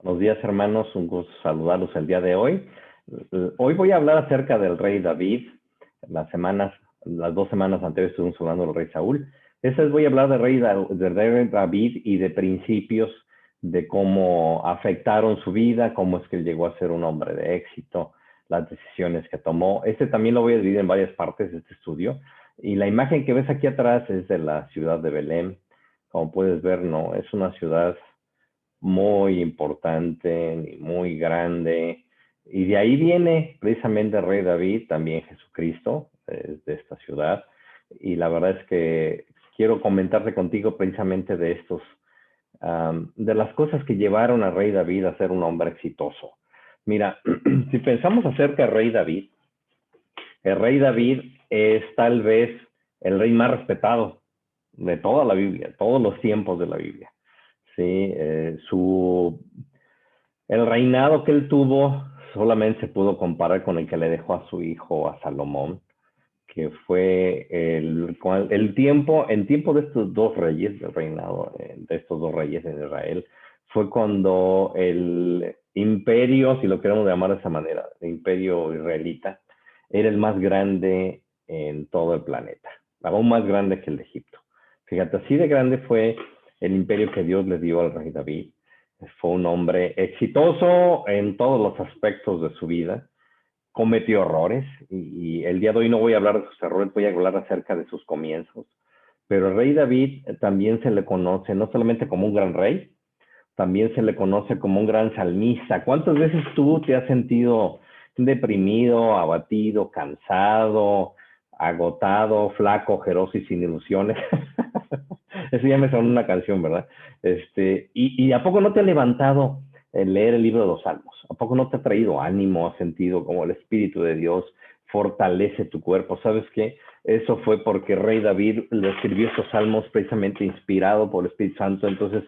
Buenos días, hermanos. Un gusto saludarlos el día de hoy. Hoy voy a hablar acerca del rey David. Las 2 semanas anteriores estuvimos hablando del rey Saúl. Esta vez voy a hablar del rey David y de principios de cómo afectaron su vida, cómo es que él llegó a ser un hombre de éxito, las decisiones que tomó. También lo voy a dividir en varias partes, este estudio. Y la imagen que ves aquí atrás es de la ciudad de Belén. Como puedes ver, no, es una ciudad muy importante, muy grande. Y de ahí viene precisamente el rey David, también Jesucristo, es de esta ciudad. Y la verdad es que quiero comentarte contigo precisamente de de las cosas que llevaron al rey David a ser un hombre exitoso. Mira, si pensamos acerca del rey David, el rey David es tal vez el rey más respetado de toda la Biblia, todos los tiempos de la Biblia. Sí, el reinado que él tuvo solamente se pudo comparar con el que le dejó a su hijo, a Salomón, que fue en tiempo de estos dos reyes del reinado, de estos dos reyes en Israel, fue cuando el imperio, si lo queremos llamar de esa manera, el imperio israelita, era el más grande en todo el planeta, aún más grande que el de Egipto. Fíjate, así de grande fue el imperio que Dios le dio al rey David. Fue un hombre exitoso en todos los aspectos de su vida, cometió errores y el día de hoy no voy a hablar de sus errores, voy a hablar acerca de sus comienzos. Pero el rey David también se le conoce no solamente como un gran rey, también se le conoce como un gran salmista. ¿Cuántas veces tú te has sentido deprimido, abatido, cansado, agotado, flaco, ojeroso y sin ilusiones? Eso ya me sonó una canción, ¿verdad? ¿Y a poco no te ha levantado el leer el libro de los Salmos? ¿A poco no te ha traído ánimo, has sentido como el Espíritu de Dios fortalece tu cuerpo? ¿Sabes qué? Eso fue porque el rey David le escribió estos salmos precisamente inspirado por el Espíritu Santo. Entonces,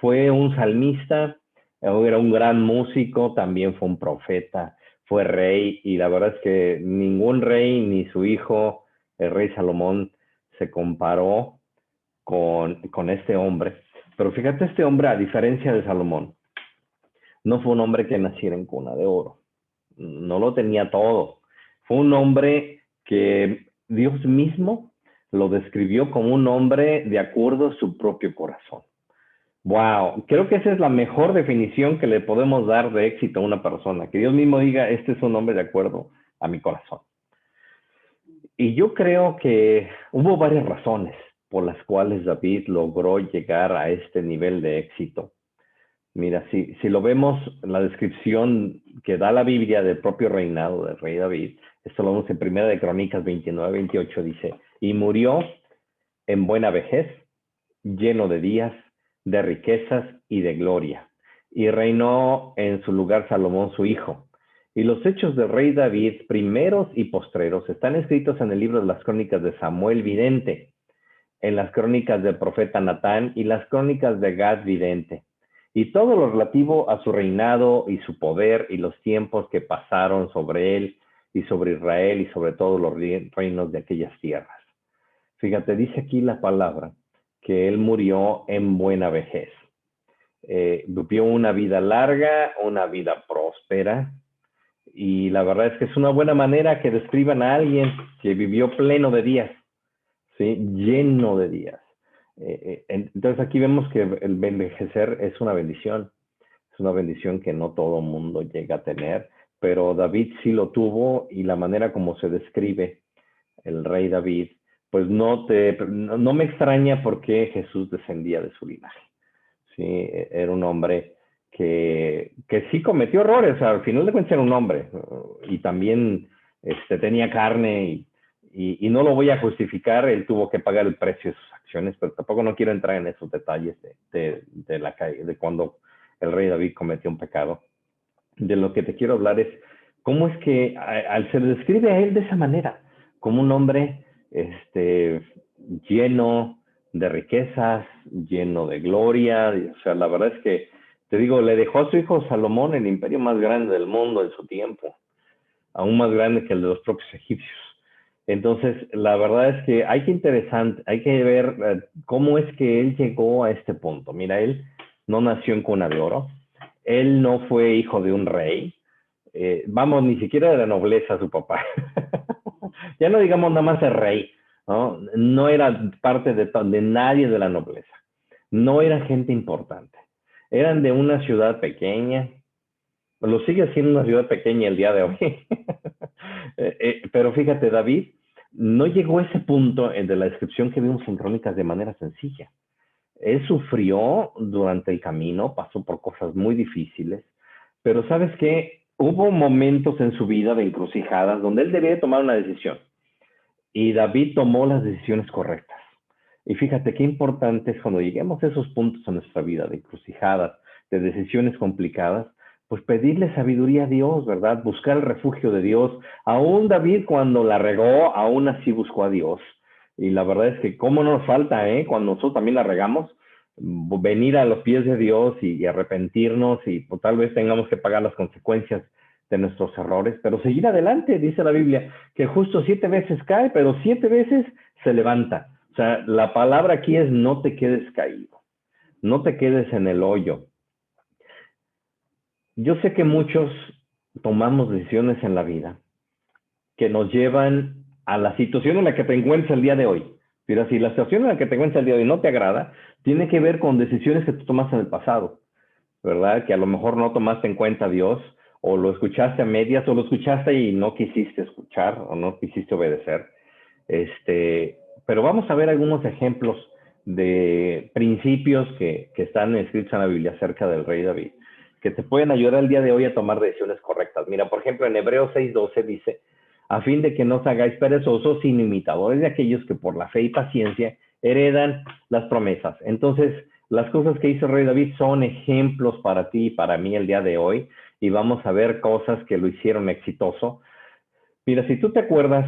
fue un salmista, era un gran músico, también fue un profeta, fue rey, y la verdad es que ningún rey ni su hijo, el rey Salomón, se comparó con este hombre. Pero fíjate, este hombre, a diferencia de Salomón, no fue un hombre que naciera en cuna de oro. No lo tenía todo. Fue un hombre que Dios mismo lo describió como un hombre de acuerdo a su propio corazón. Wow, creo que esa es la mejor definición que le podemos dar de éxito a una persona, que Dios mismo diga, este es un hombre de acuerdo a mi corazón. Y yo creo que hubo varias razones por las cuales David logró llegar a este nivel de éxito. Mira, si lo vemos, la descripción que da la Biblia del propio reinado del rey David, esto lo vemos en Primera de Crónicas 29-28, dice, y murió en buena vejez, lleno de días, de riquezas y de gloria. Y reinó en su lugar Salomón su hijo. Y los hechos del rey David, primeros y postreros, están escritos en el libro de las crónicas de Samuel vidente, en las crónicas del profeta Natán y las crónicas de Gad vidente. Y todo lo relativo a su reinado y su poder y los tiempos que pasaron sobre él y sobre Israel y sobre todos los reinos de aquellas tierras. Fíjate, dice aquí la palabra que él murió en buena vejez. Vivió una vida larga, una vida próspera, y la verdad es que es una buena manera que describan a alguien que vivió pleno de días, ¿sí? Lleno de días. Entonces aquí vemos que el envejecer es una bendición que no todo mundo llega a tener, pero David sí lo tuvo, y la manera como se describe el rey David, pues no me extraña porque Jesús descendía de su linaje. Sí, era un hombre que sí cometió errores, o sea, al final de cuentas era un hombre, y también tenía carne, y no lo voy a justificar, él tuvo que pagar el precio de sus acciones, pero tampoco no quiero entrar en esos detalles de cuando el rey David cometió un pecado. De lo que te quiero hablar es cómo es que se le describe a él de esa manera, como un hombre lleno de riquezas, lleno de gloria. O sea, la verdad es que, te digo, le dejó a su hijo Salomón el imperio más grande del mundo en su tiempo, aún más grande que el de los propios egipcios. Entonces, la verdad es que hay que ver cómo es que él llegó a este punto. Mira, él no nació en cuna de oro, Él no fue hijo de un rey. Vamos, ni siquiera de la nobleza su papá. Ya no digamos nada más el rey, ¿no? No era parte de nadie de la nobleza. No era gente importante. Eran de una ciudad pequeña. Lo sigue siendo una ciudad pequeña el día de hoy. Pero fíjate, David no llegó a ese punto de la descripción que vimos en Crónicas de manera sencilla. Él sufrió durante el camino, pasó por cosas muy difíciles, pero ¿sabes qué? Hubo momentos en su vida de encrucijadas donde él debía tomar una decisión. Y David tomó las decisiones correctas. Y fíjate qué importante es cuando lleguemos a esos puntos en nuestra vida de encrucijadas, de decisiones complicadas, pues pedirle sabiduría a Dios, ¿verdad? Buscar el refugio de Dios. Aún David cuando la regó, aún así buscó a Dios. Y la verdad es que cómo nos falta, cuando nosotros también la regamos, venir a los pies de Dios y arrepentirnos y pues, tal vez tengamos que pagar las consecuencias de nuestros errores, pero seguir adelante, dice la Biblia, que justo 7 veces cae, pero 7 veces se levanta. O sea, la palabra aquí es no te quedes caído, no te quedes en el hoyo. Yo sé que muchos tomamos decisiones en la vida que nos llevan a la situación en la que te encuentras el día de hoy. Pero si la situación en la que te encuentras el día de hoy no te agrada, tiene que ver con decisiones que tú tomaste en el pasado, ¿verdad? Que a lo mejor no tomaste en cuenta a Dios, o lo escuchaste a medias, o lo escuchaste y no quisiste escuchar, o no quisiste obedecer. Pero vamos a ver algunos ejemplos de principios que están escritos en la Biblia acerca del rey David, que te pueden ayudar el día de hoy a tomar decisiones correctas. Mira, por ejemplo, en Hebreos 6:12 dice, a fin de que no os hagáis perezosos, sino imitadores de aquellos que por la fe y paciencia heredan las promesas. Entonces, las cosas que hizo el rey David son ejemplos para ti y para mí el día de hoy, y vamos a ver cosas que lo hicieron exitoso. Mira, si tú te acuerdas,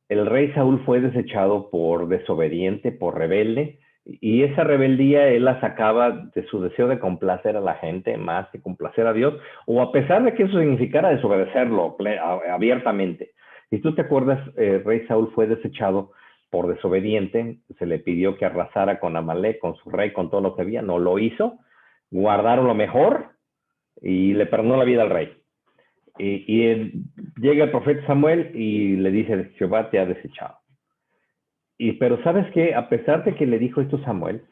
el rey Saúl fue desechado por desobediente, por rebelde, y esa rebeldía él la sacaba de su deseo de complacer a la gente más que complacer a Dios, o a pesar de que eso significara desobedecerlo abiertamente. Si tú te acuerdas, el rey Saúl fue desechado por desobediente, se le pidió que arrasara con Amalek, con su rey, con todo lo que había, no lo hizo, guardaron lo mejor y le perdonó la vida al rey. Llega el profeta Samuel y le dice, Jehová te ha desechado. Pero ¿sabes qué? A pesar de que le dijo esto Samuel,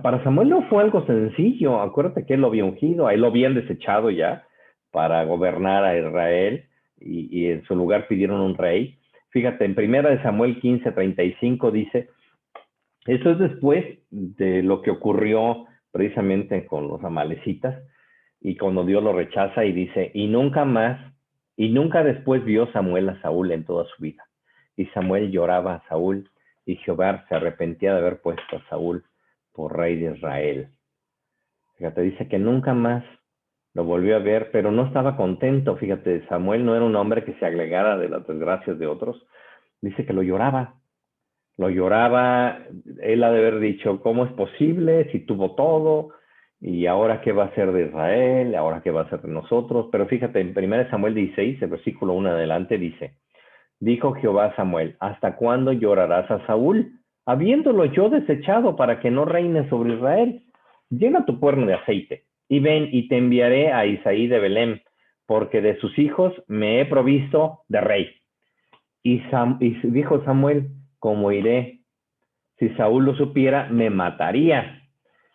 para Samuel no fue algo sencillo. Acuérdate que él lo había ungido, a él lo habían desechado ya para gobernar a Israel y en su lugar pidieron un rey. Fíjate, en 1 Samuel 15:35 dice, eso es después de lo que ocurrió precisamente con los amalecitas, y cuando Dios lo rechaza y dice, y nunca más, y nunca después vio Samuel a Saúl en toda su vida. Y Samuel lloraba a Saúl, y Jehová se arrepentía de haber puesto a Saúl por rey de Israel. Fíjate, dice que nunca más lo volvió a ver, pero no estaba contento. Fíjate, Samuel no era un hombre que se agregara de las desgracias de otros. Dice que lo lloraba, él ha de haber dicho, ¿cómo es posible si tuvo todo? Y ahora qué va a ser de Israel, ahora qué va a ser de nosotros. Pero fíjate, en 1 Samuel 16, el versículo 1 adelante dice, dijo Jehová a Samuel, ¿hasta cuándo llorarás a Saúl, habiéndolo yo desechado para que no reine sobre Israel? Llena tu cuerno de aceite, y ven y te enviaré a Isaí de Belén, porque de sus hijos me he provisto de rey. Y dijo Samuel, ¿cómo iré? Si Saúl lo supiera, me mataría.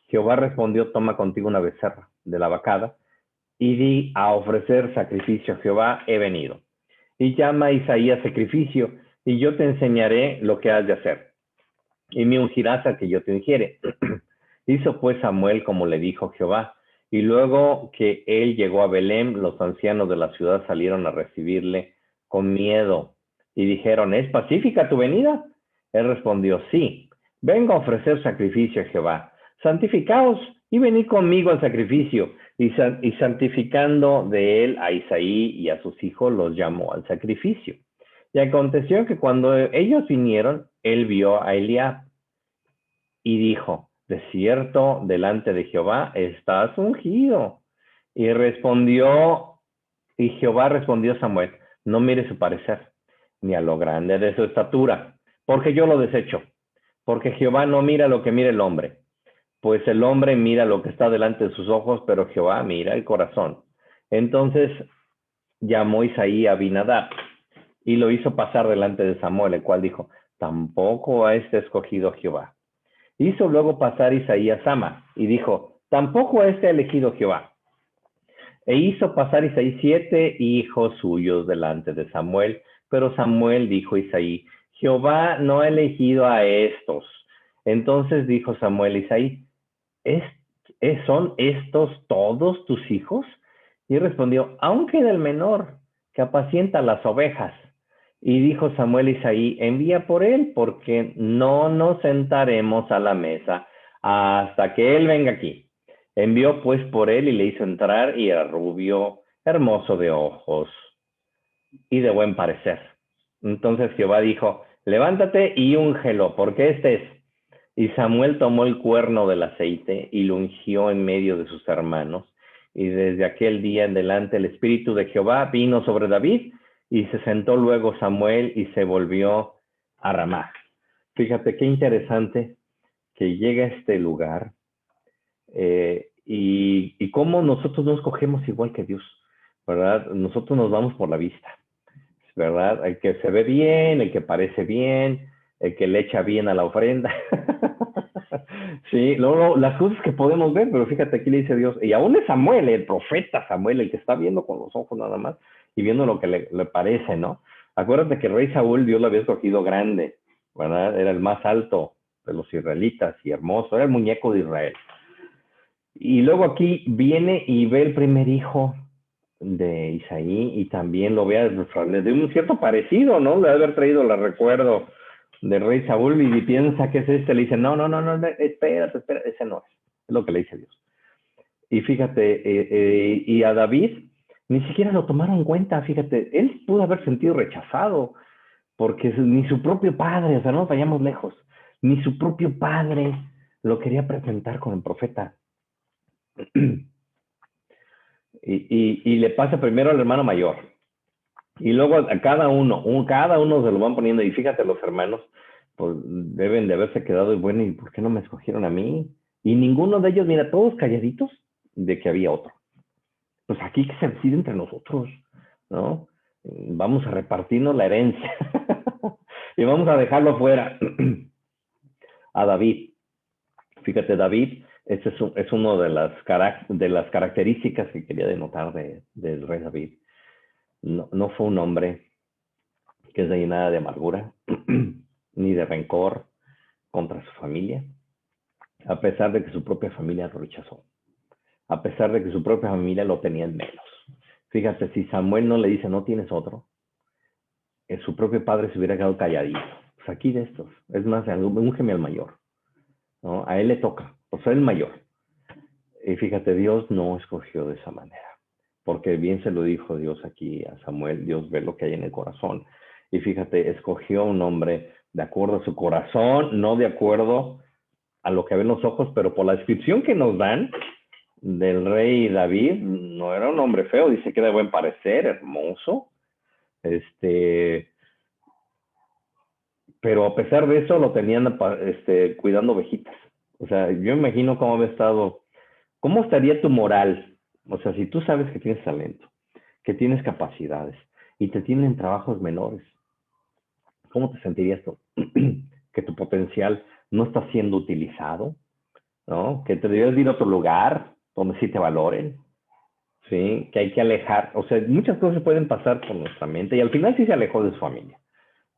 Jehová respondió, toma contigo una becerra de la vacada y di, a ofrecer sacrificio a Jehová he venido. Y llama a Isaí a sacrificio, y yo te enseñaré lo que has de hacer. Y me ungirás a que yo te ungiere. Hizo pues Samuel como le dijo Jehová. Y luego que él llegó a Belén, los ancianos de la ciudad salieron a recibirle con miedo. Y dijeron, ¿es pacífica tu venida? Él respondió, sí. Vengo a ofrecer sacrificio a Jehová. Santificaos y venid conmigo al sacrificio. Y santificando de él a Isaí y a sus hijos, los llamó al sacrificio. Y aconteció que cuando ellos vinieron, él vio a Eliab y dijo, de cierto, delante de Jehová estás ungido. Y Jehová respondió a Samuel, no mire su parecer, ni a lo grande de su estatura, porque yo lo desecho. Porque Jehová no mira lo que mira el hombre, pues el hombre mira lo que está delante de sus ojos, pero Jehová mira el corazón. Entonces llamó Isaí a Abinadab y lo hizo pasar delante de Samuel, el cual dijo, tampoco a este escogido Jehová. Hizo luego pasar Isaí a Sama y dijo, tampoco a este ha elegido Jehová. E hizo pasar Isaí 7 hijos suyos delante de Samuel, pero Samuel dijo a Isaí, Jehová no ha elegido a estos. Entonces dijo Samuel a Isaí, ¿son estos todos tus hijos? Y respondió, aunque del menor, que apacienta las ovejas. Y dijo Samuel a Isaí, envía por él, porque no nos sentaremos a la mesa hasta que él venga aquí. Envió pues por él y le hizo entrar, y era rubio, hermoso de ojos y de buen parecer. Entonces Jehová dijo, levántate y úngelo, porque este es. Y Samuel tomó el cuerno del aceite y lo ungió en medio de sus hermanos. Y desde aquel día en adelante el Espíritu de Jehová vino sobre David, y se sentó luego Samuel y se volvió a Ramá. Fíjate qué interesante que llega a este lugar y cómo nosotros no escogemos igual que Dios, ¿verdad? Nosotros nos vamos por la vista, ¿verdad? El que se ve bien, el que parece bien, el que le echa bien a la ofrenda. Sí, luego las cosas que podemos ver, pero fíjate, aquí le dice Dios, y aún es Samuel, el profeta Samuel, el que está viendo con los ojos nada más y viendo lo que le parece, ¿no? Acuérdate que el rey Saúl, Dios lo había escogido grande, ¿verdad? Era el más alto de los israelitas y hermoso, era el muñeco de Israel. Y luego aquí viene y ve el primer hijo de Isaí y también lo ve, le dio un cierto parecido, ¿no? Le debe haber traído el recuerdo del rey Saúl y piensa que es este, le dice, no, espérate, ese no es lo que le dice Dios. Y fíjate, y a David ni siquiera lo tomaron en cuenta, fíjate, él pudo haber sentido rechazado, porque ni su propio padre, o sea, no nos vayamos lejos, ni su propio padre lo quería presentar con el profeta. Y le pasa primero al hermano mayor, y luego a cada uno se lo van poniendo, y fíjate, los hermanos, pues deben de haberse quedado, y bueno, ¿y por qué no me escogieron a mí? Y ninguno de ellos, mira, todos calladitos de que había otro. Pues aquí que se decide entre nosotros, ¿no? Vamos a repartirnos la herencia y vamos a dejarlo fuera. A David. Fíjate, David, este es uno de las características que quería denotar del rey David. No fue un hombre que se llenara de amargura ni de rencor contra su familia, a pesar de que su propia familia lo rechazó, a pesar de que su propia familia lo tenía en menos. Fíjate, si Samuel no le dice, no tienes otro, su propio padre se hubiera quedado calladito. Pues aquí de estos, es más, úngeme al mayor, ¿no? A él le toca, pues es el mayor. Y fíjate, Dios no escogió de esa manera, porque bien se lo dijo Dios aquí a Samuel, Dios ve lo que hay en el corazón. Y fíjate, escogió un hombre de acuerdo a su corazón, no de acuerdo a lo que ven los ojos, pero por la descripción que nos dan del rey David, no era un hombre feo, dice que de buen parecer, hermoso, pero a pesar de eso lo tenían cuidando ovejitas. O sea, yo imagino cómo había estado, cómo estaría tu moral. O sea, si tú sabes que tienes talento, que tienes capacidades y te tienen trabajos menores, ¿cómo te sentirías tú? Que tu potencial no está siendo utilizado, ¿no? Que te debes ir a otro lugar donde sí te valoren, ¿sí? Que hay que alejar. O sea, muchas cosas pueden pasar por nuestra mente y al final sí se alejó de su familia,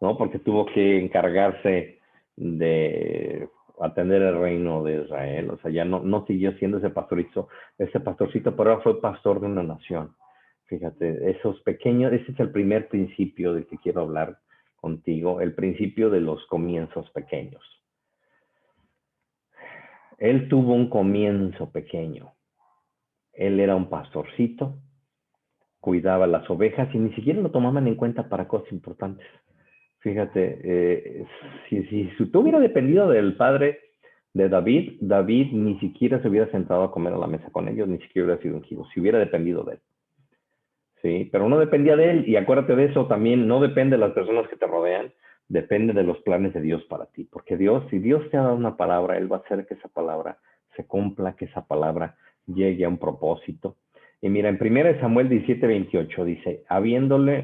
¿no? Porque tuvo que encargarse de atender el reino de Israel, o sea, ya no siguió siendo ese pastorcito, pero ahora fue pastor de una nación. Fíjate, esos pequeños, ese es el primer principio del que quiero hablar contigo, el principio de los comienzos pequeños. Él tuvo un comienzo pequeño. Él era un pastorcito, cuidaba las ovejas y ni siquiera lo tomaban en cuenta para cosas importantes. Fíjate, si tú hubiera dependido del padre de David, David ni siquiera se hubiera sentado a comer a la mesa con ellos, ni siquiera hubiera sido ungido, si hubiera dependido de él. Sí, pero no dependía de él, y acuérdate de eso también, no depende de las personas que te rodean, depende de los planes de Dios para ti, porque Dios, si Dios te ha dado una palabra, Él va a hacer que esa palabra se cumpla, que esa palabra llegue a un propósito. Y mira, en 1 Samuel 17:28 dice,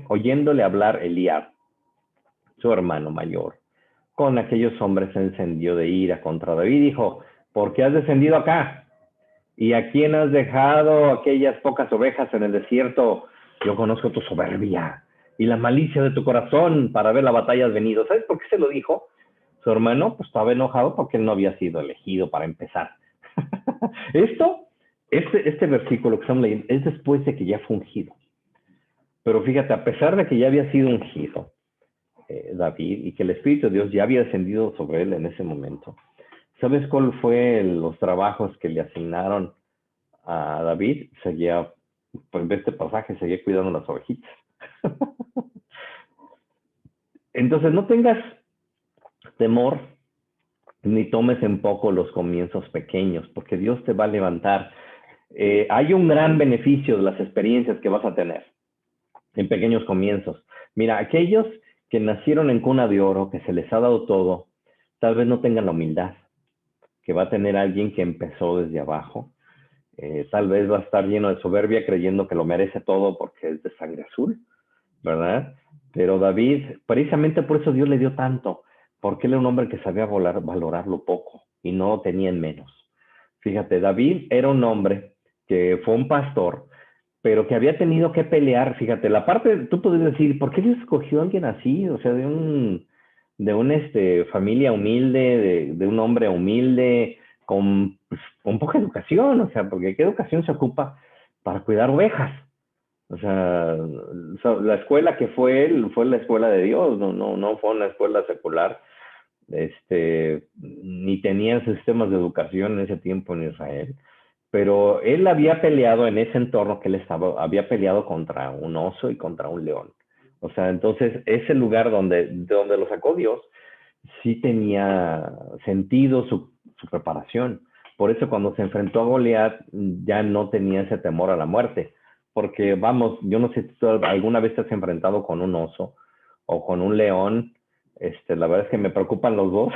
oyéndole hablar Eliab, su hermano mayor, con aquellos hombres se encendió de ira contra David y dijo, ¿por qué has descendido acá? ¿Y a quién has dejado aquellas pocas ovejas en el desierto? Yo conozco tu soberbia y la malicia de tu corazón para ver la batalla has venido. ¿Sabes por qué se lo dijo? Su hermano pues estaba enojado porque él no había sido elegido para empezar. Este versículo que estamos leyendo es después de que ya fue ungido. Pero fíjate, a pesar de que ya había sido ungido David y que el Espíritu de Dios ya había descendido sobre él en ese momento, ¿sabes cuál fue los trabajos que le asignaron a David? Seguía, pues de este pasaje, seguía cuidando las ovejitas. Entonces no tengas temor ni tomes en poco los comienzos pequeños, porque Dios te va a levantar. Hay un gran beneficio de las experiencias que vas a tener en pequeños comienzos. Mira, aquellos que nacieron en cuna de oro, que se les ha dado todo, tal vez no tengan la humildad que va a tener alguien que empezó desde abajo. Tal vez va a estar lleno de soberbia creyendo que lo merece todo porque es de sangre azul, ¿verdad? Pero David, precisamente por eso Dios le dio tanto, porque él era un hombre que sabía valorar lo poco y no tenía en menos. Fíjate, David era un hombre que fue un pastor, pero que había tenido que pelear. Fíjate, la parte, tú podrías decir, ¿por qué Dios escogió a alguien así? O sea, de una familia humilde, de un hombre humilde, con poca educación, o sea, porque ¿qué educación se ocupa para cuidar ovejas? O sea, la escuela que fue él fue la escuela de Dios, no fue una escuela secular, ni tenía sistemas de educación en ese tiempo en Israel. Pero él había peleado en ese entorno que él había peleado contra un oso y contra un león. O sea, entonces ese lugar donde lo sacó Dios sí tenía sentido su preparación. Por eso cuando se enfrentó a Goliat ya no tenía ese temor a la muerte. Porque vamos, yo no sé si tú alguna vez te has enfrentado con un oso o con un león. La verdad es que me preocupan los dos.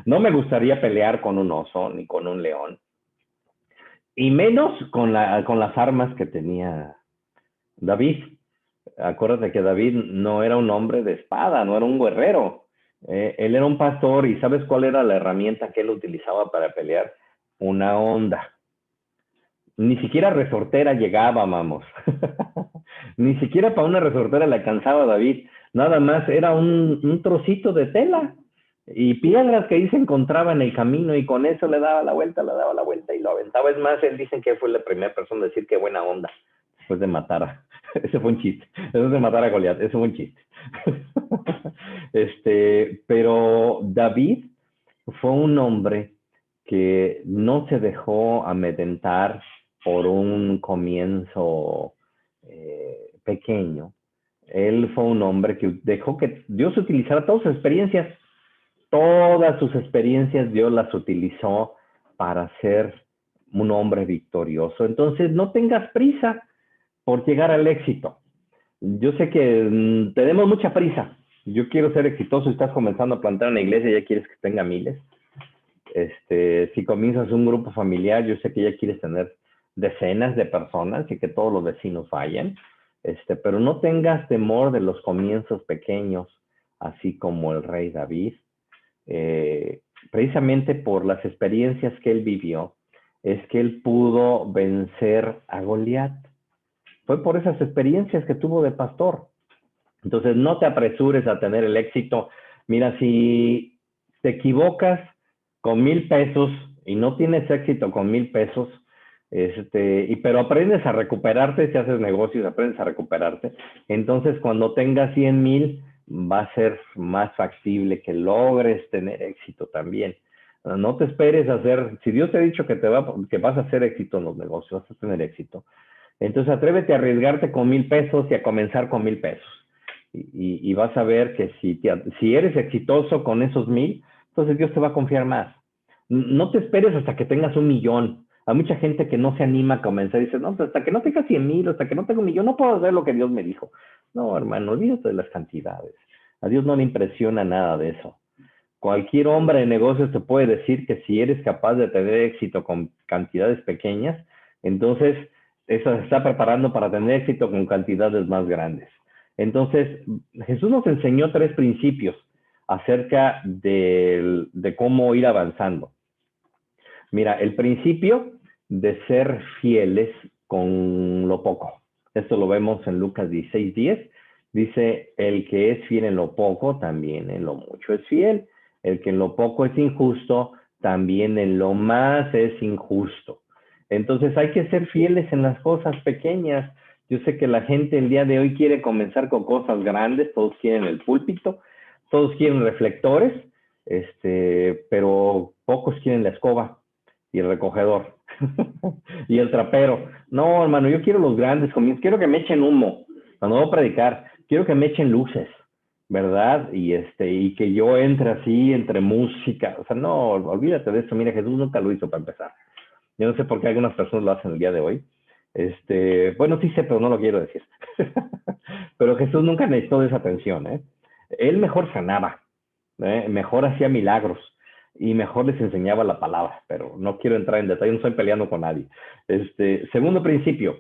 No me gustaría pelear con un oso ni con un león. Y menos con las armas que tenía David. Acuérdate que David no era un hombre de espada, no era un guerrero. Él era un pastor y ¿sabes cuál era la herramienta que él utilizaba para pelear? Una honda. Ni siquiera resortera llegaba, vamos. Ni siquiera para una resortera le alcanzaba a David. Nada más era un trocito de tela y piedras que ahí se encontraba en el camino y con eso le daba la vuelta y lo aventaba. Es más, él dicen que fue la primera persona en decir qué buena onda después de matar a... Ese fue un chiste. Después de matar a Goliat, ese fue un chiste. Pero David fue un hombre que no se dejó amedrentar por un comienzo pequeño. Él fue un hombre que dejó que Dios utilizara todas sus experiencias. Todas sus experiencias Dios las utilizó para ser un hombre victorioso. Entonces, no tengas prisa por llegar al éxito. Yo sé que tenemos mucha prisa. Yo quiero ser exitoso y estás comenzando a plantar una iglesia y ya quieres que tenga miles. Si comienzas un grupo familiar, yo sé que ya quieres tener decenas de personas y que todos los vecinos vayan. Pero no tengas temor de los comienzos pequeños, así como el rey David. Precisamente por las experiencias que él vivió, es que él pudo vencer a Goliat. Fue por esas experiencias que tuvo de pastor. Entonces, no te apresures a tener el éxito. Mira, si te equivocas con 1,000 pesos y no tienes éxito con 1,000 pesos, pero aprendes a recuperarte, si haces negocios, aprendes a recuperarte. Entonces, cuando tengas 100,000, va a ser más factible que logres tener éxito también. No te esperes a hacer, si Dios te ha dicho que vas a hacer éxito en los negocios, vas a tener éxito. Entonces, atrévete a arriesgarte con 1,000 pesos y a comenzar con 1,000 pesos. Y vas a ver que si eres exitoso con esos 1,000, entonces Dios te va a confiar más. No te esperes hasta que tengas 1,000,000. Hay mucha gente que no se anima a comenzar y dice, no, pues hasta que no tenga 100,000, hasta que no tenga 1,000,000, no puedo hacer lo que Dios me dijo. No, hermano, olvídate de las cantidades. A Dios no le impresiona nada de eso. Cualquier hombre de negocios te puede decir que si eres capaz de tener éxito con cantidades pequeñas, entonces eso se está preparando para tener éxito con cantidades más grandes. Entonces, Jesús nos enseñó 3 principios acerca de cómo ir avanzando. Mira, el principio de ser fieles con lo poco. Esto lo vemos en Lucas 16:10. Dice, el que es fiel en lo poco, también en lo mucho es fiel. El que en lo poco es injusto, también en lo más es injusto. Entonces hay que ser fieles en las cosas pequeñas. Yo sé que la gente el día de hoy quiere comenzar con cosas grandes, todos quieren el púlpito, todos quieren reflectores, pero pocos quieren la escoba y el recogedor y el trapero. No, hermano, yo quiero los grandes comienzos, quiero que me echen humo cuando voy a predicar, quiero que me echen luces, ¿verdad? Y que yo entre así, entre música, o sea, no, olvídate de eso. Mira, Jesús nunca lo hizo para empezar. Yo no sé por qué algunas personas lo hacen el día de hoy. Bueno, sí sé, pero no lo quiero decir. Pero Jesús nunca necesitó de esa atención, ¿eh? Él mejor sanaba, mejor hacía milagros y mejor les enseñaba la palabra, pero no quiero entrar en detalle, no estoy peleando con nadie. Segundo principio,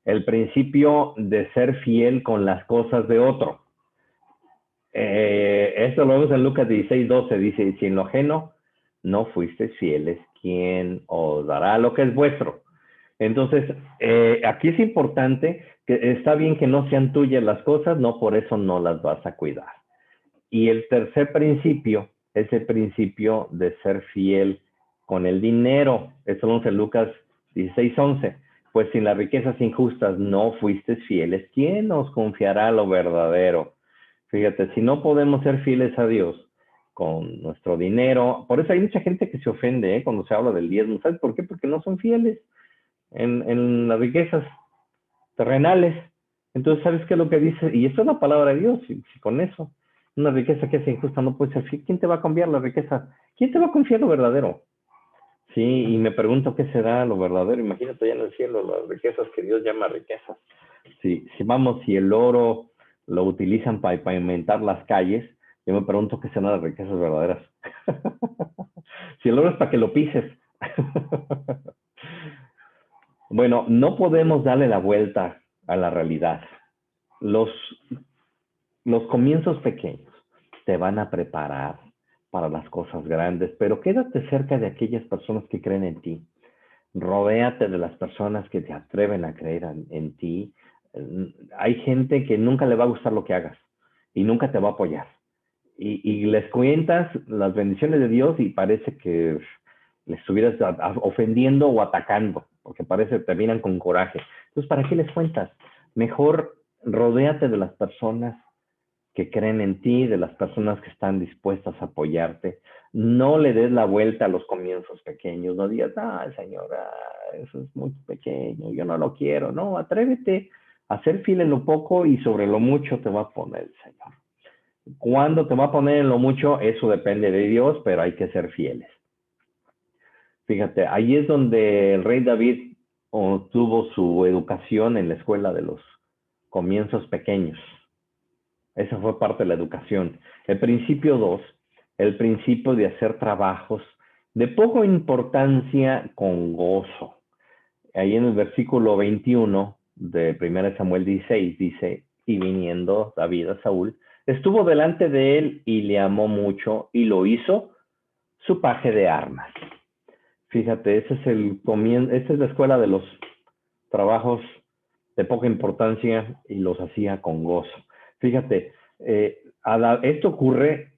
el principio de ser fiel con las cosas de otro. Esto lo vemos en Lucas 16:12, dice, si en lo ajeno no fuisteis fieles, ¿quién os dará lo que es vuestro? Entonces, aquí es importante que está bien que no sean tuyas las cosas, no por eso no las vas a cuidar. Y el tercer principio es el principio de ser fiel con el dinero. Eso lo vemos en Lucas 16:11. Pues sin las riquezas injustas no fuisteis fieles, ¿quién os confiará lo verdadero? Fíjate, si no podemos ser fieles a Dios con nuestro dinero, por eso hay mucha gente que se ofende cuando se habla del diezmo. ¿Sabes por qué? Porque no son fieles en las riquezas terrenales. Entonces, ¿sabes qué es lo que dice? Y esto es la palabra de Dios, y con eso, una riqueza que es injusta no puede ser fiel. ¿Quién te va a cambiar la riqueza? ¿Quién te va a confiar lo verdadero? Sí, y me pregunto qué será lo verdadero. Imagínate ya en el cielo las riquezas que Dios llama riquezas. Si el oro lo utilizan para pavimentar las calles, yo me pregunto qué serán las riquezas verdaderas. Si el oro es para que lo pises. Bueno, no podemos darle la vuelta a la realidad. Los comienzos pequeños te van a preparar para las cosas grandes, pero quédate cerca de aquellas personas que creen en ti. Rodéate de las personas que te atreven a creer en ti. Hay gente que nunca le va a gustar lo que hagas y nunca te va a apoyar. Y les cuentas las bendiciones de Dios y parece que les estuvieras ofendiendo o atacando, porque parece que terminan con coraje. Entonces, ¿para qué les cuentas? Mejor rodéate de las personas que creen en ti, de las personas que están dispuestas a apoyarte. No le des la vuelta a los comienzos pequeños. No digas, señora, eso es muy pequeño, yo no lo quiero. No, atrévete a ser fiel en lo poco y sobre lo mucho te va a poner el Señor. ¿Cuándo te va a poner en lo mucho? Eso depende de Dios, pero hay que ser fieles. Fíjate, ahí es donde el rey David obtuvo su educación en la escuela de los comienzos pequeños. Esa fue parte de la educación. El principio 2, el principio de hacer trabajos de poca importancia con gozo. Ahí en el versículo 21 de 1 Samuel 16 dice, y viniendo David a Saúl, estuvo delante de él y le amó mucho y lo hizo su paje de armas. Fíjate, esa es la escuela de los trabajos de poca importancia y los hacía con gozo. Fíjate, esto ocurre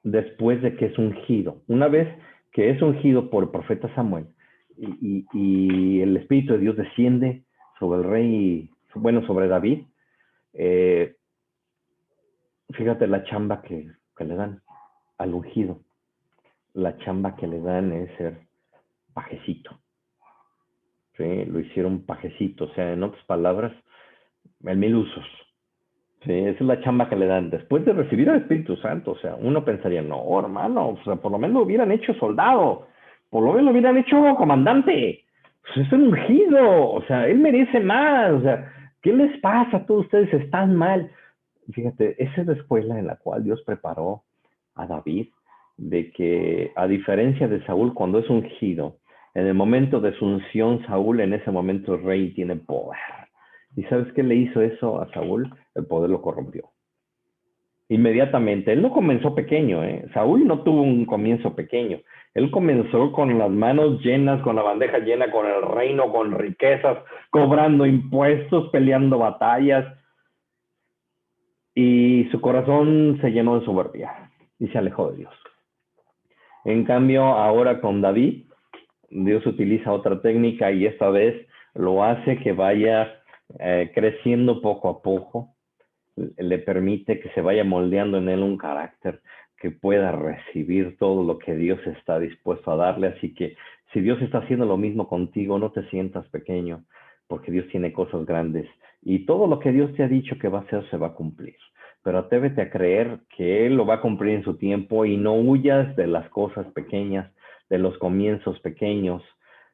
después de que es ungido. Una vez que es ungido por el profeta Samuel y el Espíritu de Dios desciende sobre el rey, sobre David, fíjate la chamba que le dan al ungido. La chamba que le dan es ser pajecito. ¿Sí? Lo hicieron pajecito, o sea, en otras palabras, en 1000 usos. Sí, esa es la chamba que le dan después de recibir al Espíritu Santo. O sea, uno pensaría, no, hermano, o sea, por lo menos lo hubieran hecho soldado, por lo menos lo hubieran hecho comandante. Pues es un ungido, o sea, él merece más. O sea, ¿qué les pasa a todos ustedes? Están mal. Fíjate, esa es la escuela en la cual Dios preparó a David de que, a diferencia de Saúl, cuando es ungido, en el momento de su unción, Saúl en ese momento el rey tiene poder. ¿Y sabes qué le hizo eso a Saúl? El poder lo corrompió. Inmediatamente. Él no comenzó pequeño, ¿eh? Saúl no tuvo un comienzo pequeño. Él comenzó con las manos llenas, con la bandeja llena, con el reino, con riquezas, cobrando impuestos, peleando batallas. Y su corazón se llenó de soberbia y se alejó de Dios. En cambio, ahora con David, Dios utiliza otra técnica y esta vez lo hace que vaya creciendo poco a poco, le permite que se vaya moldeando en él un carácter que pueda recibir todo lo que Dios está dispuesto a darle. Así que si Dios está haciendo lo mismo contigo, no te sientas pequeño, porque Dios tiene cosas grandes y todo lo que Dios te ha dicho que va a hacer se va a cumplir. Pero atrévete a creer que Él lo va a cumplir en su tiempo y no huyas de las cosas pequeñas, de los comienzos pequeños.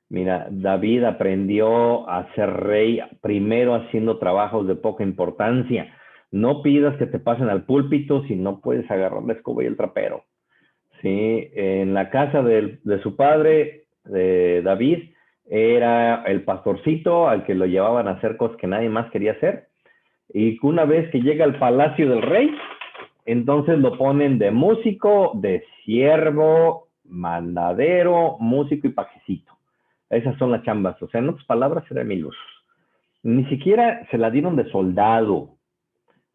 Mira, David aprendió a ser rey primero haciendo trabajos de poca importancia. No pidas que te pasen al púlpito si no puedes agarrar la escoba y el trapero. ¿Sí? En la casa de su padre, de David, era el pastorcito al que lo llevaban a hacer cosas que nadie más quería hacer. Y una vez que llega al palacio del rey, entonces lo ponen de músico, de siervo, mandadero, músico y pajecito. Esas son las chambas. O sea, en otras palabras, era mi luz. Ni siquiera se la dieron de soldado,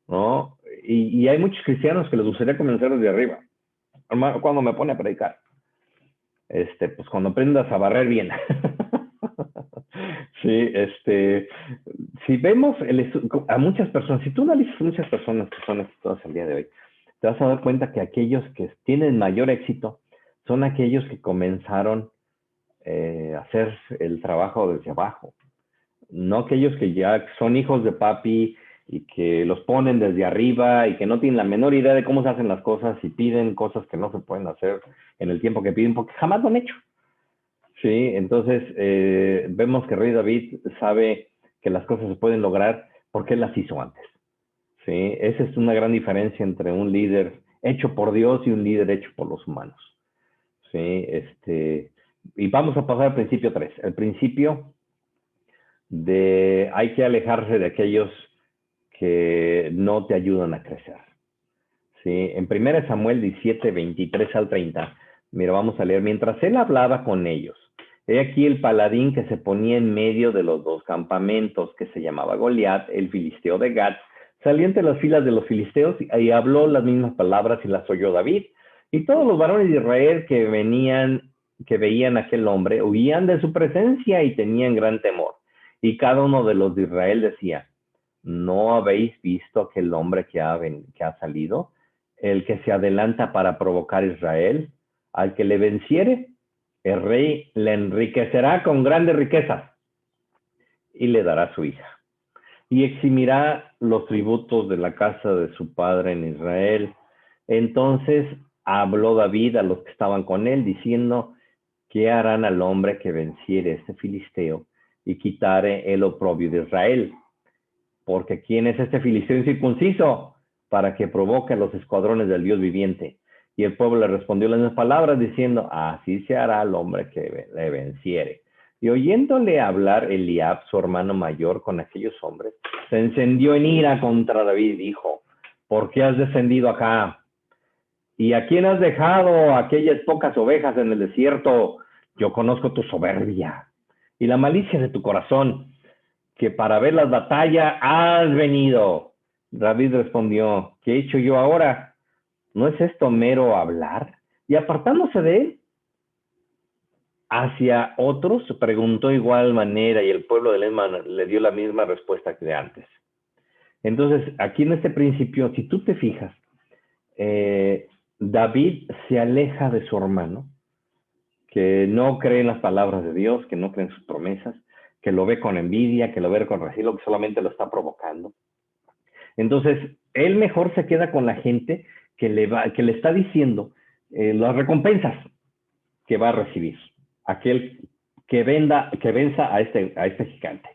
¿no? Y hay muchos cristianos que les gustaría comenzar desde arriba. Hermano, cuando me pone a predicar, pues cuando aprendas a barrer bien. Sí, si vemos a muchas personas, si tú analizas muchas personas que son exitosas el día de hoy, te vas a dar cuenta que aquellos que tienen mayor éxito son aquellos que comenzaron a hacer el trabajo desde abajo, no aquellos que ya son hijos de papi y que los ponen desde arriba y que no tienen la menor idea de cómo se hacen las cosas y piden cosas que no se pueden hacer en el tiempo que piden porque jamás lo han hecho. Sí, entonces vemos que Rey David sabe que las cosas se pueden lograr porque él las hizo antes. Sí, esa es una gran diferencia entre un líder hecho por Dios y un líder hecho por los humanos. Sí, y vamos a pasar al principio 3. El principio de hay que alejarse de aquellos que no te ayudan a crecer. Sí, en 1 Samuel 17, 23 al 30, mira, vamos a leer, mientras él hablaba con ellos, he aquí el paladín que se ponía en medio de los dos campamentos, que se llamaba Goliat, el filisteo de Gat, salió entre las filas de los filisteos y habló las mismas palabras y las oyó David. Y todos los varones de Israel que veían a aquel hombre, huían de su presencia y tenían gran temor. Y cada uno de los de Israel decía, ¿no habéis visto aquel hombre que ha salido? El que se adelanta para provocar a Israel, al que le venciere, el rey le enriquecerá con grandes riquezas y le dará su hija. Y eximirá los tributos de la casa de su padre en Israel. Entonces habló David a los que estaban con él, diciendo, ¿qué harán al hombre que venciere este filisteo y quitare el oprobio de Israel? Porque ¿quién es este filisteo incircunciso para que provoque a los escuadrones del Dios viviente? Y el pueblo le respondió las mismas palabras, diciendo, así se hará al hombre que le venciere. Y oyéndole hablar Eliab, su hermano mayor, con aquellos hombres, se encendió en ira contra David y dijo, ¿por qué has descendido acá? ¿Y a quién has dejado aquellas pocas ovejas en el desierto? Yo conozco tu soberbia y la malicia de tu corazón, que para ver las batallas has venido. David respondió, ¿qué he hecho yo ahora? ¿No es esto mero hablar? Y apartándose de él, hacia otros, preguntó igual manera y el pueblo de Lema le dio la misma respuesta que de antes. Entonces, aquí en este principio, si tú te fijas, David se aleja de su hermano, que no cree en las palabras de Dios, que no cree en sus promesas, que lo ve con envidia, que lo ve con recelo, que solamente lo está provocando. Entonces, él mejor se queda con la gente que le está diciendo las recompensas que va a recibir aquel que venza a este gigante.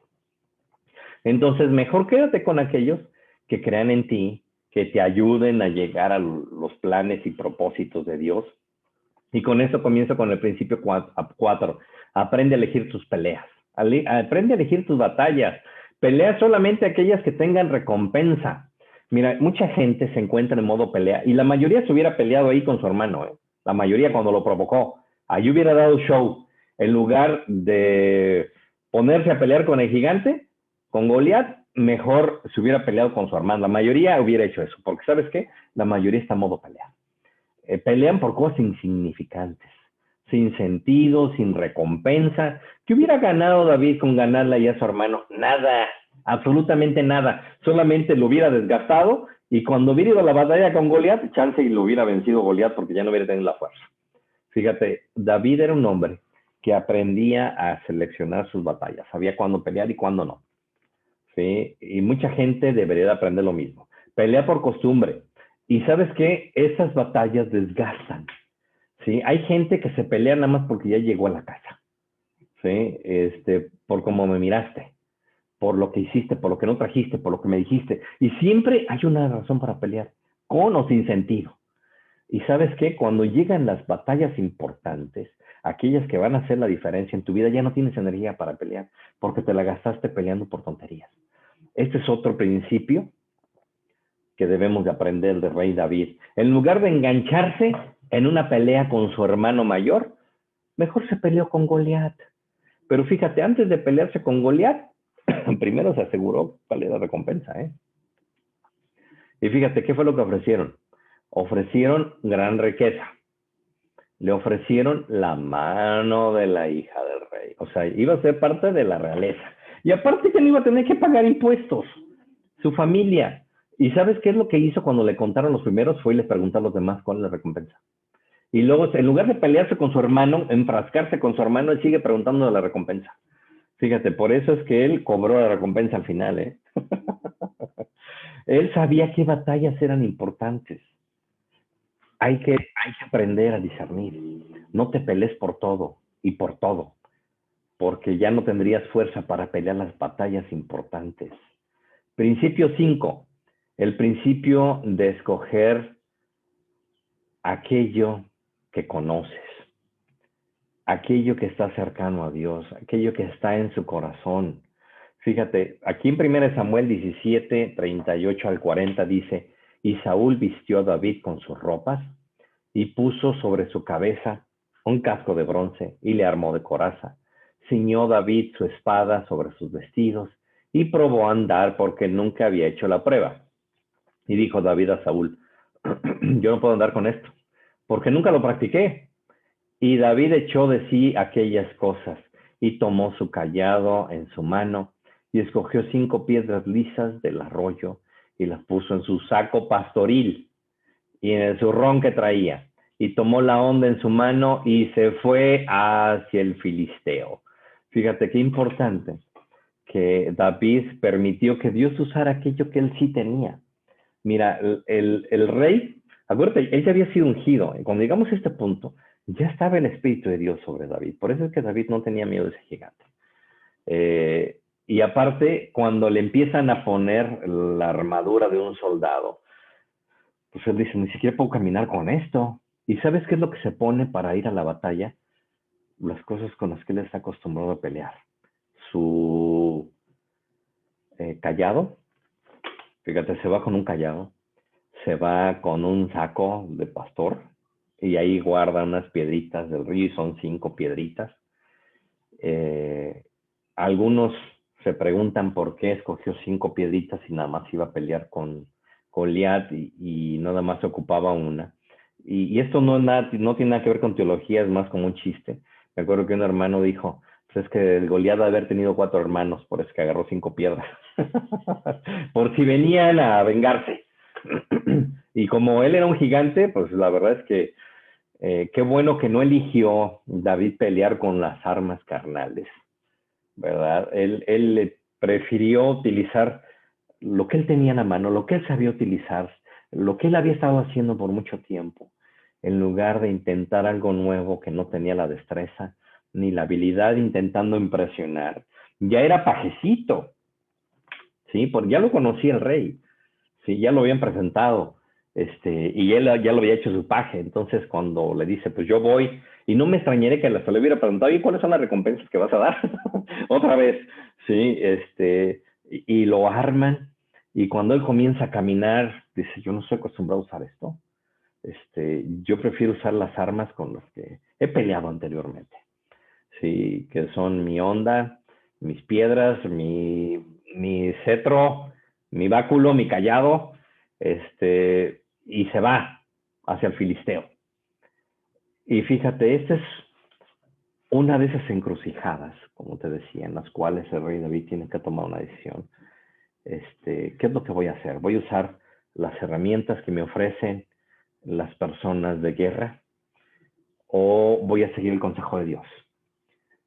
Entonces, mejor quédate con aquellos que crean en ti, que te ayuden a llegar a los planes y propósitos de Dios. Y con esto comienzo con el principio 4. Aprende a elegir tus peleas. Aprende a elegir tus batallas. Pelea solamente aquellas que tengan recompensa. Mira, mucha gente se encuentra en modo pelea y la mayoría se hubiera peleado ahí con su hermano, ¿eh? La mayoría cuando lo provocó. Ahí hubiera dado show. En lugar de ponerse a pelear con el gigante, con Goliat, mejor se hubiera peleado con su hermano. La mayoría hubiera hecho eso, porque ¿sabes qué? La mayoría está en modo pelea. Pelean por cosas insignificantes, sin sentido, sin recompensa. ¿Qué hubiera ganado David con ganarle ahí a su hermano? Nada, absolutamente nada. Solamente lo hubiera desgastado y cuando hubiera ido a la batalla con Goliat, chance y lo hubiera vencido Goliat porque ya no hubiera tenido la fuerza. Fíjate, David era un hombre que aprendía a seleccionar sus batallas, sabía cuándo pelear y cuándo no. ¿Sí? Y mucha gente debería de aprender lo mismo. Pelea por costumbre. Y ¿sabes qué? Esas batallas desgastan. ¿Sí? Hay gente que se pelea nada más porque ya llegó a la casa. ¿Sí? Por cómo me miraste, por lo que hiciste, por lo que no trajiste, por lo que me dijiste. Y siempre hay una razón para pelear, con o sin sentido. Y ¿sabes qué? Cuando llegan las batallas importantes, aquellas que van a hacer la diferencia en tu vida, ya no tienes energía para pelear, porque te la gastaste peleando por tonterías. Este es otro principio que debemos de aprender del rey David. En lugar de engancharse en una pelea con su hermano mayor, mejor se peleó con Goliat. Pero fíjate, antes de pelearse con Goliat, primero se aseguró cuál era la recompensa, ¿eh? Y fíjate, ¿qué fue lo que ofrecieron? Ofrecieron gran riqueza. Le ofrecieron la mano de la hija del rey. O sea, iba a ser parte de la realeza. Y aparte que no iba a tener que pagar impuestos. Su familia. ¿Y sabes qué es lo que hizo cuando le contaron los primeros? Fue y le preguntó a los demás cuál es la recompensa. Y luego, en lugar de pelearse con su hermano, enfrascarse con su hermano, él sigue preguntando de la recompensa. Fíjate, por eso es que él cobró la recompensa al final, ¿eh? Él sabía qué batallas eran importantes. Hay que aprender a discernir. No te pelees por todo y por todo, porque ya no tendrías fuerza para pelear las batallas importantes. Principio 5. El principio de escoger aquello que conoces, aquello que está cercano a Dios, aquello que está en su corazón. Fíjate, aquí en 1 Samuel 17, 38 al 40 dice, y Saúl vistió a David con sus ropas y puso sobre su cabeza un casco de bronce y le armó de coraza. Ciñó David su espada sobre sus vestidos y probó a andar porque nunca había hecho la prueba. Y dijo David a Saúl, yo no puedo andar con esto, porque nunca lo practiqué. Y David echó de sí aquellas cosas y tomó su cayado en su mano y escogió 5 piedras lisas del arroyo y las puso en su saco pastoril y en el zurrón que traía. Y tomó la honda en su mano y se fue hacia el filisteo. Fíjate qué importante que David permitió que Dios usara aquello que él sí tenía. Mira, el rey, acuérdate, él ya había sido ungido. Cuando llegamos a este punto, ya estaba el Espíritu de Dios sobre David. Por eso es que David no tenía miedo de ese gigante. Y aparte, cuando le empiezan a poner la armadura de un soldado, pues él dice, ni siquiera puedo caminar con esto. ¿Y sabes qué es lo que se pone para ir a la batalla? Las cosas con las que él está acostumbrado a pelear. Su callado, fíjate, se va con un callado, se va con un saco de pastor y ahí guarda unas piedritas del río y son 5 piedritas. Algunos se preguntan por qué escogió 5 piedritas y nada más iba a pelear con Goliat y nada más se ocupaba una. Y esto no tiene nada que ver con teología, es más como un chiste. Me acuerdo que un hermano dijo, pues es que el Goliat debe haber tenido 4 hermanos, por eso que agarró 5 piedras. Por si venían a vengarse. Y como él era un gigante, pues la verdad es que qué bueno que no eligió David pelear con las armas carnales, ¿verdad? Él prefirió utilizar lo que él tenía en la mano, lo que él sabía utilizar, lo que él había estado haciendo por mucho tiempo, en lugar de intentar algo nuevo que no tenía la destreza ni la habilidad, intentando impresionar. Ya era pajecito, ¿sí? Porque ya lo conocía el rey. Sí, ya lo habían presentado, y él ya lo había hecho su paje. Entonces, cuando le dice, pues yo voy, y no me extrañaría que hasta le hubiera preguntado, ¿y cuáles son las recompensas que vas a dar? Otra vez, sí, y lo arman, y cuando él comienza a caminar, dice, yo no estoy acostumbrado a usar esto. Yo prefiero usar las armas con las que he peleado anteriormente, sí, que son mi onda, mis piedras, mi cetro, mi báculo, mi callado, y se va hacia el filisteo. Y fíjate, esta es una de esas encrucijadas, como te decía, en las cuales el rey David tiene que tomar una decisión. ¿Qué es lo que voy a hacer? ¿Voy a usar las herramientas que me ofrecen las personas de guerra o voy a seguir el consejo de Dios?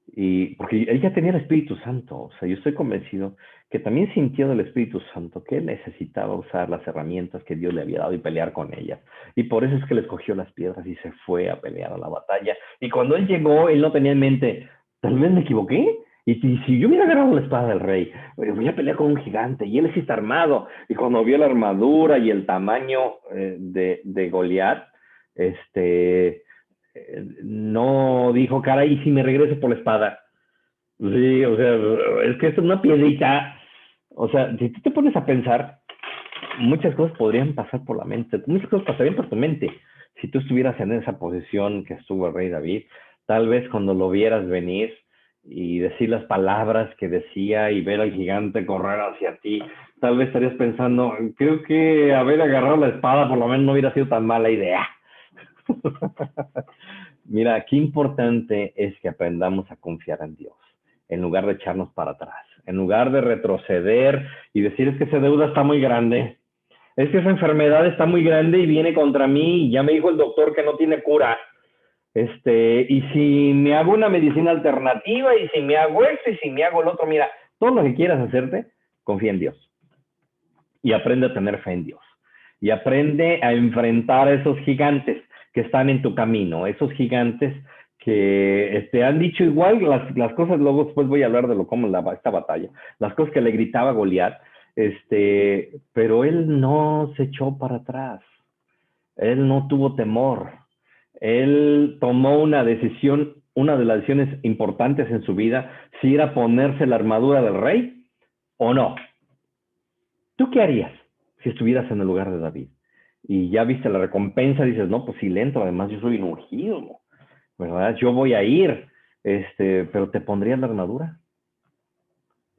Y porque él ya tenía el Espíritu Santo, o sea, yo estoy convencido que también sintió del Espíritu Santo que él necesitaba usar las herramientas que Dios le había dado y pelear con ellas. Y por eso es que le escogió las piedras y se fue a pelear a la batalla. Y cuando él llegó, él no tenía en mente, tal vez me equivoqué. Y si yo hubiera agarrado la espada del rey, voy a pelear con un gigante y él sí está armado. Y cuando vio la armadura y el tamaño de Goliat, no dijo, caray, si me regreso por la espada. Sí, o sea, es que es una piedrita. O sea, si tú te pones a pensar, muchas cosas podrían pasar por la mente, muchas cosas pasarían por tu mente. Si tú estuvieras en esa posición que estuvo el rey David, tal vez cuando lo vieras venir y decir las palabras que decía y ver al gigante correr hacia ti, tal vez estarías pensando, creo que haber agarrado la espada por lo menos no hubiera sido tan mala idea. Mira, qué importante es que aprendamos a confiar en Dios, en lugar de echarnos para atrás, en lugar de retroceder y decir es que esa deuda está muy grande, es que esa enfermedad está muy grande y viene contra mí y ya me dijo el doctor que no tiene cura. Y si me hago una medicina alternativa y si me hago esto y si me hago el otro, mira, todo lo que quieras hacerte, confía en Dios y aprende a tener fe en Dios y aprende a enfrentar a esos gigantes que están en tu camino, esos gigantes que te han dicho igual las cosas, luego después voy a hablar de lo como esta batalla, las cosas que le gritaba Goliat, pero él no se echó para atrás, él no tuvo temor, él tomó una decisión, una de las decisiones importantes en su vida, si era ponerse la armadura del rey o no. ¿Tú qué harías si estuvieras en el lugar de David? Y ya viste la recompensa, dices, no, pues sí, le entro, además yo soy un ungido, ¿verdad? Yo voy a ir, pero ¿te pondrías la armadura?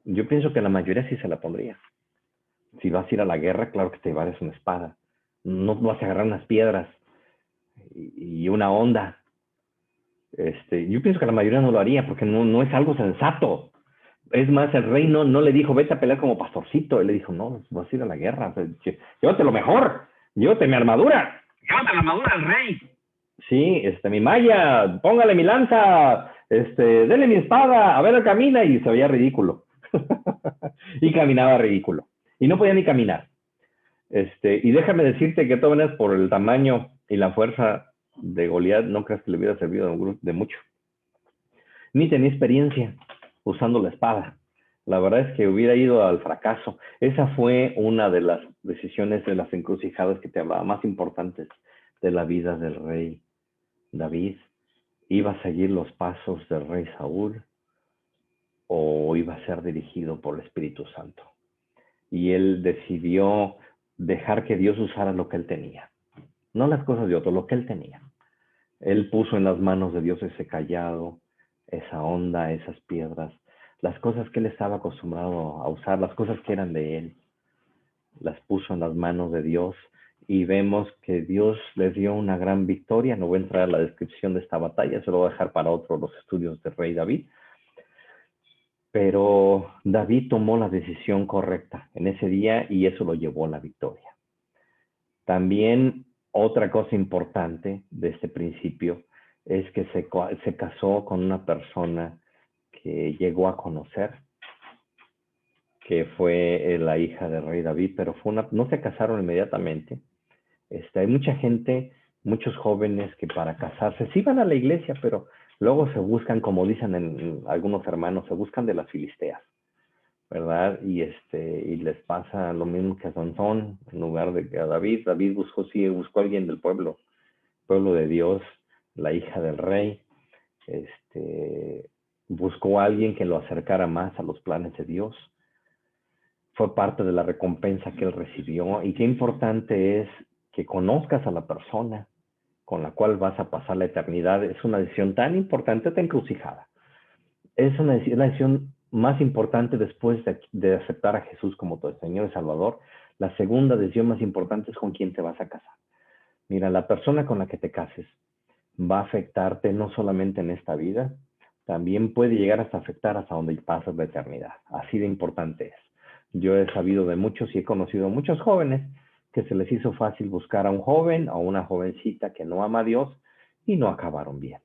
Yo pienso que la mayoría sí se la pondría. Si vas a ir a la guerra, claro que te llevarás una espada. No vas a agarrar unas piedras y una onda. Yo pienso que la mayoría no lo haría porque no es algo sensato. Es más, el rey no le dijo, vete a pelear como pastorcito. Él le dijo, no, vas a ir a la guerra. Llévate lo mejor. Llévate mi armadura. Llévate la armadura al rey. Sí, mi malla, póngale mi lanza, dele mi espada, a ver, camina. Y se veía ridículo. Y caminaba ridículo. Y no podía ni caminar. Y déjame decirte que de todas maneras, por el tamaño y la fuerza de Goliat, no creas que le hubiera servido de mucho. Ni tenía experiencia usando la espada. La verdad es que hubiera ido al fracaso. Esa fue una de las decisiones, de las encrucijadas que te hablaba, más importantes de la vida del rey David. ¿Iba a seguir los pasos del rey Saúl o iba a ser dirigido por el Espíritu Santo? Y él decidió dejar que Dios usara lo que él tenía. No las cosas de otro, lo que él tenía. Él puso en las manos de Dios ese callado, esa onda, esas piedras, las cosas que él estaba acostumbrado a usar, las cosas que eran de él, las puso en las manos de Dios y vemos que Dios le dio una gran victoria. No voy a entrar a la descripción de esta batalla, se lo voy a dejar para otros los estudios del rey David. Pero David tomó la decisión correcta en ese día y eso lo llevó a la victoria. También otra cosa importante de este principio es que se casó con una persona que llegó a conocer, que fue la hija del rey David, pero no se casaron inmediatamente. Hay mucha gente, muchos jóvenes que para casarse sí van a la iglesia, pero luego se buscan, como dicen algunos hermanos, se buscan de las filisteas. ¿verdad? Y les pasa lo mismo que a Sansón, en lugar de que a David. David buscó a alguien del pueblo de Dios, la hija del rey. Buscó a alguien que lo acercara más a los planes de Dios. Fue parte de la recompensa que él recibió. Y qué importante es que conozcas a la persona con la cual vas a pasar la eternidad. Es una decisión tan importante, tan encrucijada. Es la decisión más importante después de aceptar a Jesús como tu Señor y Salvador. La segunda decisión más importante es con quién te vas a casar. Mira, la persona con la que te cases va a afectarte no solamente en esta vida, también puede llegar hasta afectar hasta donde pasas la eternidad. Así de importante es. Yo he sabido de muchos y he conocido a muchos jóvenes que se les hizo fácil buscar a un joven o una jovencita que no ama a Dios y no acabaron bien.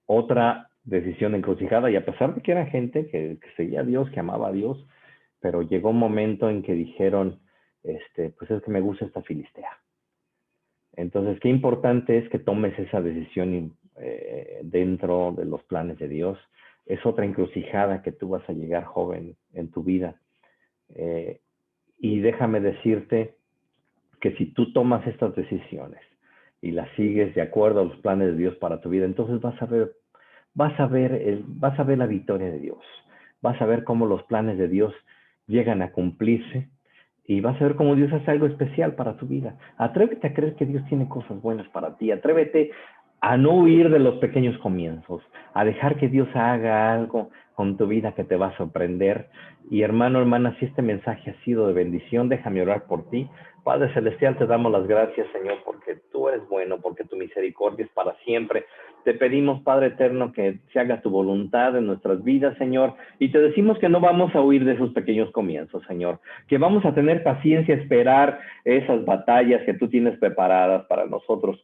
Otra decisión encrucijada, y a pesar de que era gente que seguía a Dios, que amaba a Dios, pero llegó un momento en que dijeron, pues es que me gusta esta filistea. Entonces, qué importante es que tomes esa decisión dentro de los planes de Dios. Es otra encrucijada que tú vas a llegar joven en tu vida. Y déjame decirte que si tú tomas estas decisiones y las sigues de acuerdo a los planes de Dios para tu vida, entonces vas a ver la victoria de Dios. Vas a ver cómo los planes de Dios llegan a cumplirse y vas a ver cómo Dios hace algo especial para tu vida. Atrévete a creer que Dios tiene cosas buenas para ti. Atrévete a no huir de los pequeños comienzos, a dejar que Dios haga algo con tu vida que te va a sorprender. Y hermano, hermana, si este mensaje ha sido de bendición, déjame orar por ti. Padre Celestial, te damos las gracias, Señor, porque tú eres bueno, porque tu misericordia es para siempre. Te pedimos, Padre Eterno, que se haga tu voluntad en nuestras vidas, Señor, y te decimos que no vamos a huir de esos pequeños comienzos, Señor, que vamos a tener paciencia, esperar esas batallas que tú tienes preparadas para nosotros,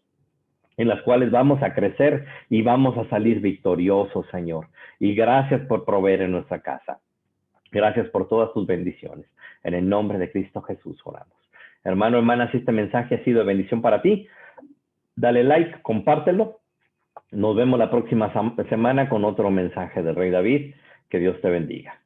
en las cuales vamos a crecer y vamos a salir victoriosos, Señor. Y gracias por proveer en nuestra casa. Gracias por todas tus bendiciones. En el nombre de Cristo Jesús oramos. Hermano, hermana, si este mensaje ha sido de bendición para ti, dale like, compártelo. Nos vemos la próxima semana con otro mensaje del Rey David. Que Dios te bendiga.